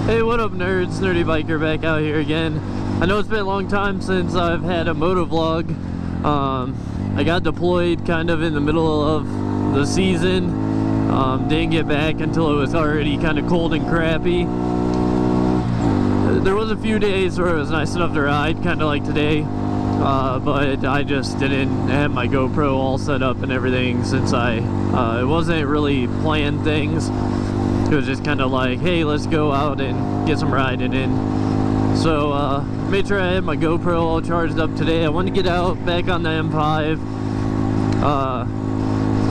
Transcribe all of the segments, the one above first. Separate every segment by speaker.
Speaker 1: Hey, what up nerds? Nerdy Biker back out here again. I know it's been a long time since I've had a motovlog. I got deployed kind of in the middle of the season. Didn't get back until it was already kind of cold and crappy. There was a few days where it was nice enough to ride, kind of like today. But I just didn't have my GoPro all set up and everything since it wasn't really planned things. It was just kind of like, hey, let's go out and get some riding in. So made sure I had my GoPro all charged up today. I wanted to get out back on the M5.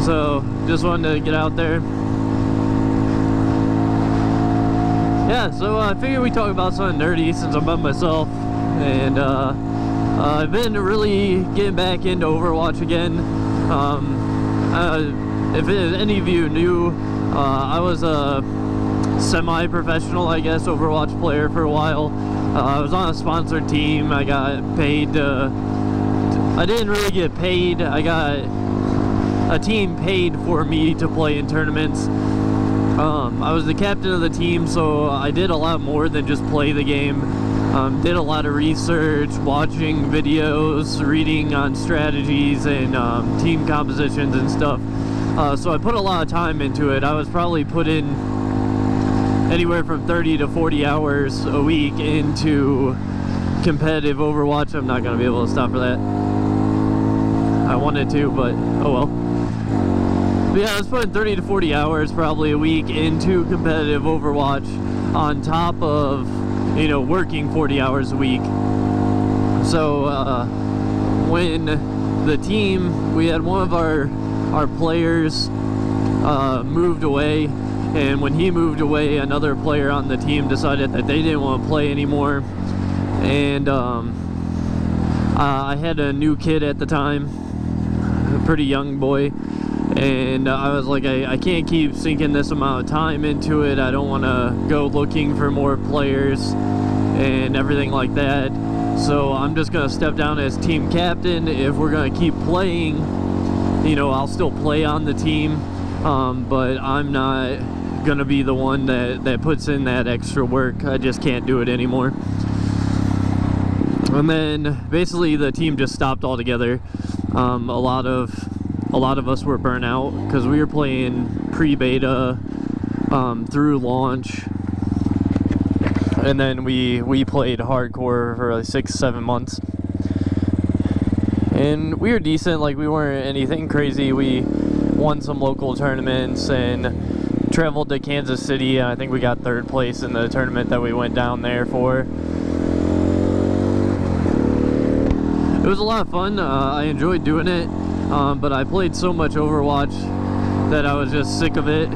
Speaker 1: So just wanted to get out there. Yeah, so I figured we'd talk about something nerdy since I'm by myself. And I've been really getting back into Overwatch again. If any of you knew, I was a semi-professional, I guess, Overwatch player for a while. I was on a sponsored team. I got paid I didn't really get paid. I got a team paid for me to play in tournaments. I was the captain of the team, so I did a lot more than just play the game. Did a lot of research, watching videos, reading on strategies and team compositions and stuff. So I put a lot of time into it. I was probably put in anywhere from 30 to 40 hours a week into competitive Overwatch. I'm not going to be able to stop for that. I wanted to, but oh well. But yeah, I was putting 30 to 40 hours probably a week into competitive Overwatch on top of, you know, working 40 hours a week. So when the team, we had one of our players moved away, and when he moved away, another player on the team decided that they didn't want to play anymore. And I had a new kid at the time, a pretty young boy, and I was like, I can't keep sinking this amount of time into it. I don't want to go looking for more players and everything like that. So I'm just going to step down as team captain. If we're going to keep playing, you know, I'll still play on the team, but I'm not going to be the one that puts in that extra work. I just can't do it anymore. And then basically the team just stopped altogether. A lot of us were burnt out because we were playing pre-beta through launch, and then we played hardcore for like 6-7 months. And we were decent, like we weren't anything crazy. We won some local tournaments and traveled to Kansas City. I think we got 3rd place in the tournament that we went down there for. It was a lot of fun. I enjoyed doing it, but I played so much Overwatch that I was just sick of it.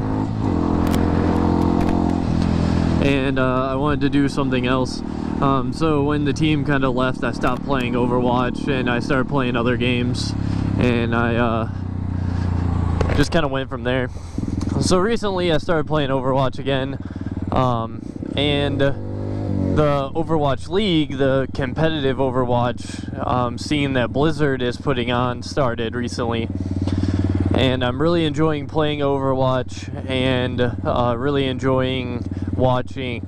Speaker 1: And I wanted to do something else. So when the team kind of left, I stopped playing Overwatch and I started playing other games, and I just kind of went from there. So recently I started playing Overwatch again, and the Overwatch League, the competitive Overwatch scene that Blizzard is putting on, started recently. And I'm really enjoying playing Overwatch and really enjoying watching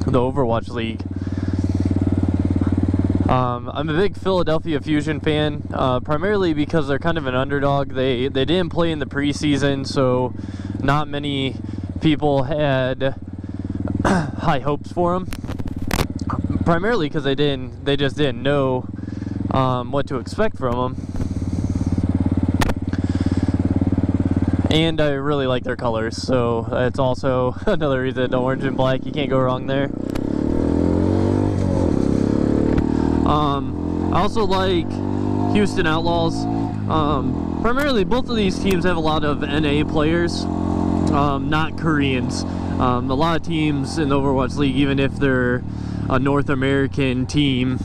Speaker 1: the Overwatch League. I'm a big Philadelphia Fusion fan, primarily because they're kind of an underdog. They didn't play in the preseason, so not many people had high hopes for them. Primarily because they just didn't know what to expect from them. And I really like their colors, so it's also another reason. Orange and black, you can't go wrong there. I also like Houston Outlaws. Primarily, both of these teams have a lot of NA players, not Koreans. A lot of teams in the Overwatch League, even if they're a North American team,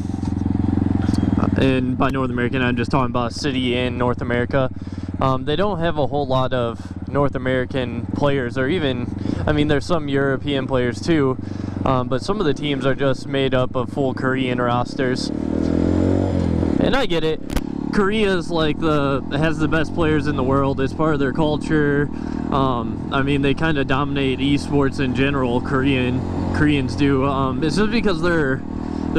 Speaker 1: and by North American I'm just talking about a city in North America, they don't have a whole lot of North American players, or even, I mean, there's some European players too, but some of the teams are just made up of full Korean rosters. And I get it. Korea's like has the best players in the world. It's part of their culture. I mean, they kind of dominate esports in general. Koreans do. It's just because their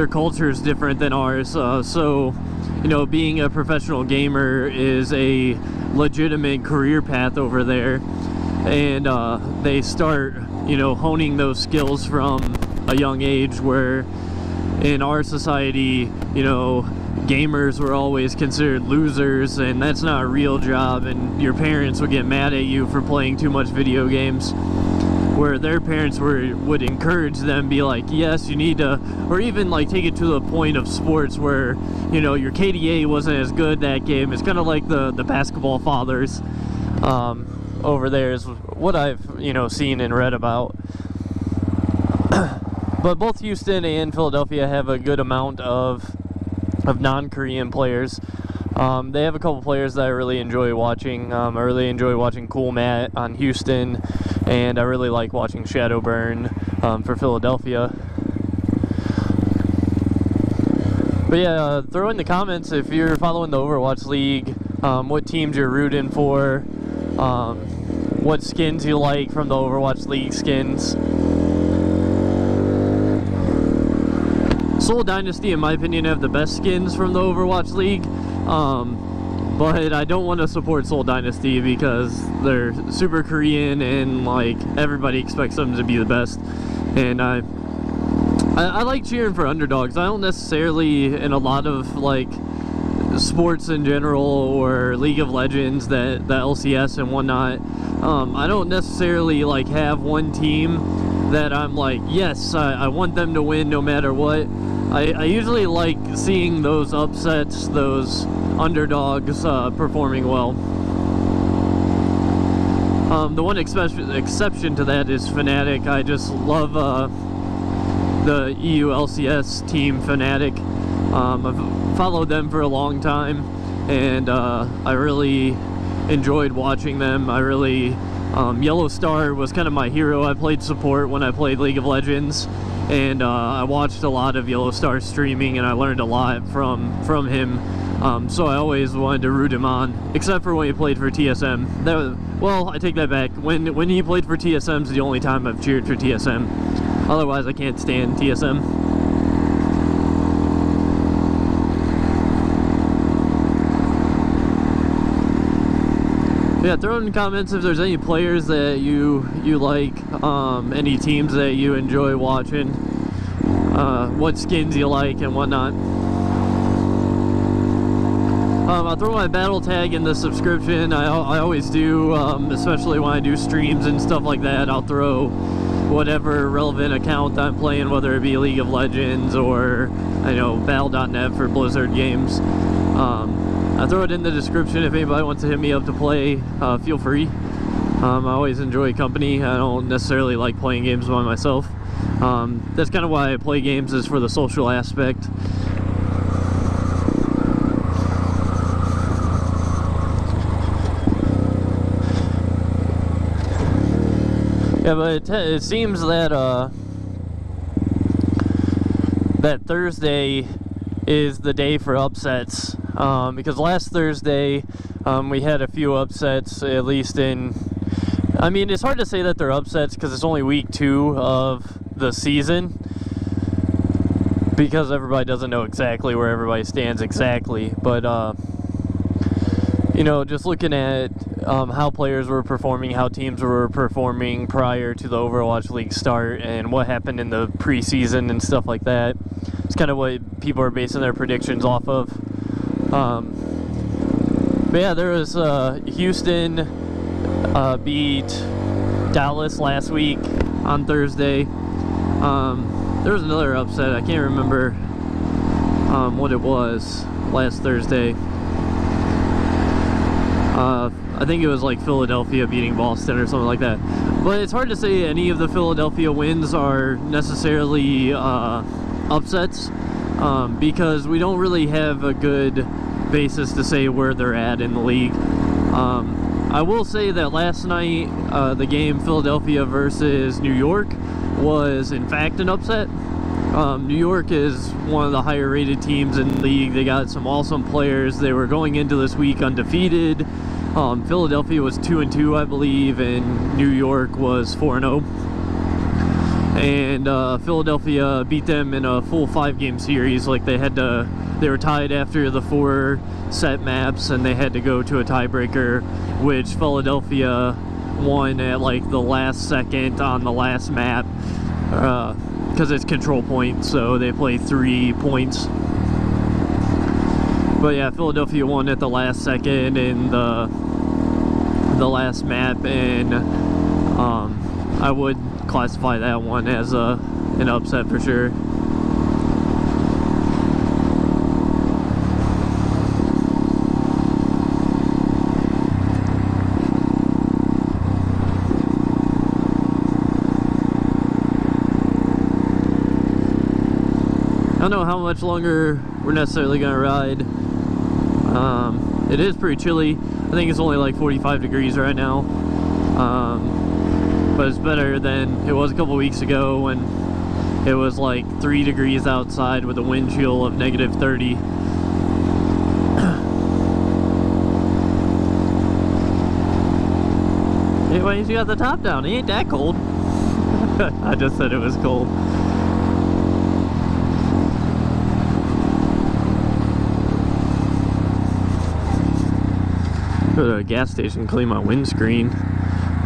Speaker 1: culture is different than ours. So, you know, being a professional gamer is a legitimate career path over there, and they start, you know, honing those skills from a young age, where in our society, you know, gamers were always considered losers, and that's not a real job, and your parents would get mad at you for playing too much video games, where their parents would encourage them, be like, yes, you need to, or even like take it to the point of sports where, you know, your KDA wasn't as good that game. It's kind of like the basketball fathers over there is what I've, you know, seen and read about. But both Houston and Philadelphia have a good amount of non-Korean players. They have a couple players that I really enjoy watching. I really enjoy watching Cool Matt on Houston, and I really like watching Shadowburn for Philadelphia. But yeah, throw in the comments if you're following the Overwatch League, what teams you're rooting for, what skins you like from the Overwatch League skins. Seoul Dynasty, in my opinion, have the best skins from the Overwatch League, but I don't want to support Seoul Dynasty because they're super Korean and like everybody expects them to be the best, and I like cheering for underdogs. I don't necessarily, in a lot of like sports in general or League of Legends, the LCS and whatnot, I don't necessarily like have one team that I'm like, yes, I want them to win no matter what. I usually like seeing those upsets, those underdogs performing well. The one exception to that is Fnatic. I just love the EU LCS team, Fnatic. I've followed them for a long time, and I really enjoyed watching them. I really, Yellow Star was kind of my hero. I played support when I played League of Legends, and I watched a lot of Yellow Star streaming, and I learned a lot from him. So I always wanted to root him on, except for when he played for TSM. Well, I take that back. When he played for TSM is the only time I've cheered for TSM. Otherwise, I can't stand TSM. Yeah, throw in the comments if there's any players that you like, any teams that you enjoy watching, what skins you like and whatnot. I'll throw my battle tag in the subscription. I always do, especially when I do streams and stuff like that. I'll throw whatever relevant account I'm playing, whether it be League of Legends or, I know, battle.net for Blizzard games. I'll throw it in the description if anybody wants to hit me up to play. Feel free. I always enjoy company. I don't necessarily like playing games by myself. That's kind of why I play games, is for the social aspect. Yeah, but it seems that that Thursday is the day for upsets, because last Thursday we had a few upsets, at least in, I mean, it's hard to say that they're upsets because it's only week 2 of the season, because everybody doesn't know exactly where everybody stands exactly, but you know, just looking at how players were performing, how teams were performing prior to the Overwatch League start, and what happened in the preseason and stuff like that. It's kind of what people are basing their predictions off of. But yeah, there was Houston beat Dallas last week on Thursday. There was another upset. I can't remember what it was last Thursday. I think it was like Philadelphia beating Boston or something like that. But it's hard to say any of the Philadelphia wins are necessarily upsets, because we don't really have a good basis to say where they're at in the league. I will say that last night, the game Philadelphia versus New York was in fact an upset. New York is one of the higher rated teams in the league. They got some awesome players. They were going into this week undefeated. Philadelphia was 2-2, I believe, and New York was 4-0. And Philadelphia beat them in a full 5-game series. Like they were tied after the 4 set maps, and they had to go to a tiebreaker, which Philadelphia won at like the last second on the last map, because it's control points, so they play 3 points. But yeah, Philadelphia won at the last second in the last map, and I would classify that one as an upset for sure. I don't know how much longer we're necessarily gonna ride. It is pretty chilly. I think it's only like 45 degrees right now. But it's better than it was a couple weeks ago when it was like 3 degrees outside with a wind chill of -30. Anyways, you got the top down. It ain't that cold. I just said it was cold. Go to a gas station, clean my windscreen,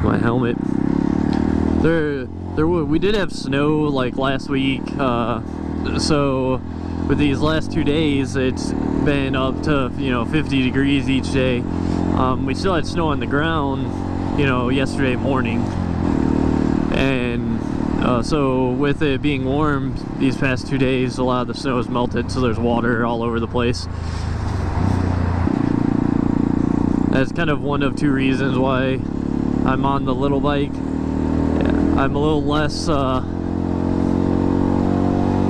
Speaker 1: my helmet. We did have snow like last week, so with these last 2 days it's been up to 50 degrees each day. We still had snow on the ground yesterday morning, and so with it being warm these past 2 days, a lot of the snow has melted, so there's water all over the place. That's kind of one of 2 reasons why I'm on the little bike. I'm a little less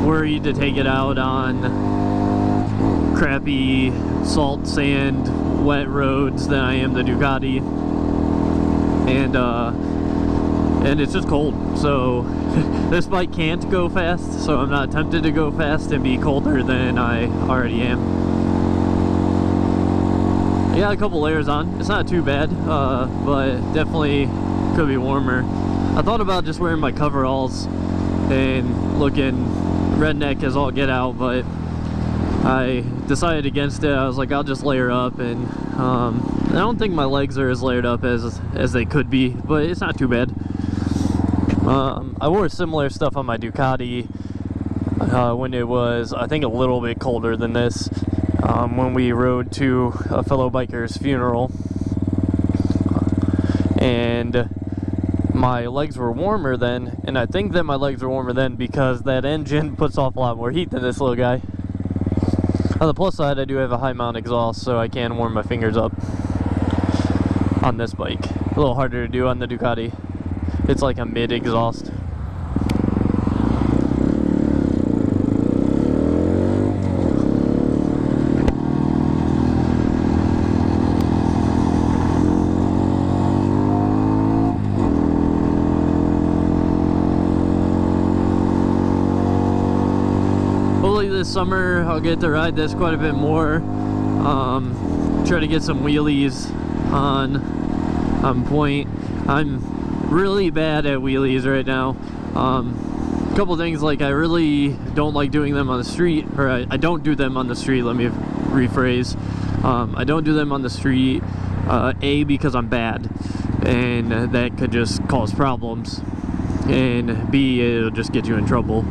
Speaker 1: worried to take it out on crappy salt, sand, wet roads than I am the Ducati. And it's just cold, so this bike can't go fast, so I'm not tempted to go fast and be colder than I already am. I got a couple layers on. It's not too bad, but definitely could be warmer. I thought about just wearing my coveralls and looking redneck as all get out, but I decided against it. I was like, I'll just layer up, and I don't think my legs are as layered up as they could be, but it's not too bad. I wore similar stuff on my Ducati when it was, I think, a little bit colder than this. When we rode to a fellow biker's funeral, and my legs were warmer then, and I think that my legs were warmer then because that engine puts off a lot more heat than this little guy. On the plus side, I do have a high mount exhaust, so I can warm my fingers up on this bike. A little harder to do on the Ducati. It's like a mid exhaust. This summer I'll get to ride this quite a bit more, try to get some wheelies on point. I'm really bad at wheelies right now. A couple things, like I really don't like doing them on the street, or I don't do them on the street, let me rephrase. I don't do them on the street, A, because I'm bad and that could just cause problems, and B, it'll just get you in trouble.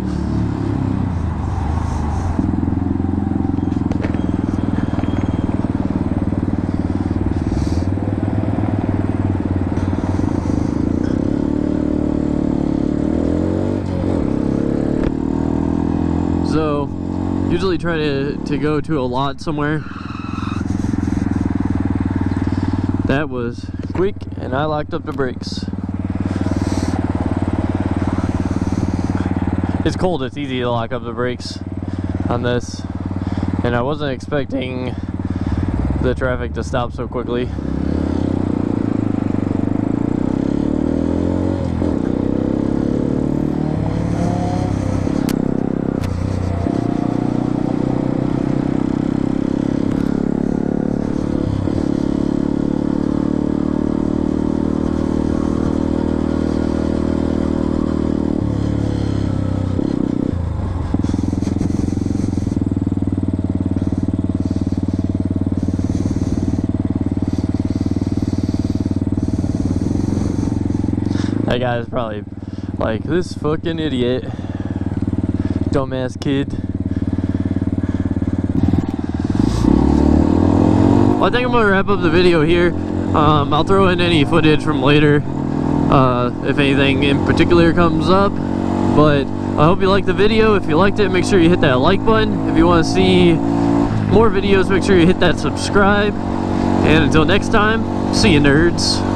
Speaker 1: So usually try to go to a lot somewhere. That was quick, and I locked up the brakes. It's cold, it's easy to lock up the brakes on this, and I wasn't expecting the traffic to stop so quickly. That guy's probably like, this fucking idiot. Dumbass kid. Well, I think I'm gonna wrap up the video here. I'll throw in any footage from later if anything in particular comes up. But I hope you liked the video. If you liked it, make sure you hit that like button. If you want to see more videos, make sure you hit that subscribe. And until next time, see you nerds.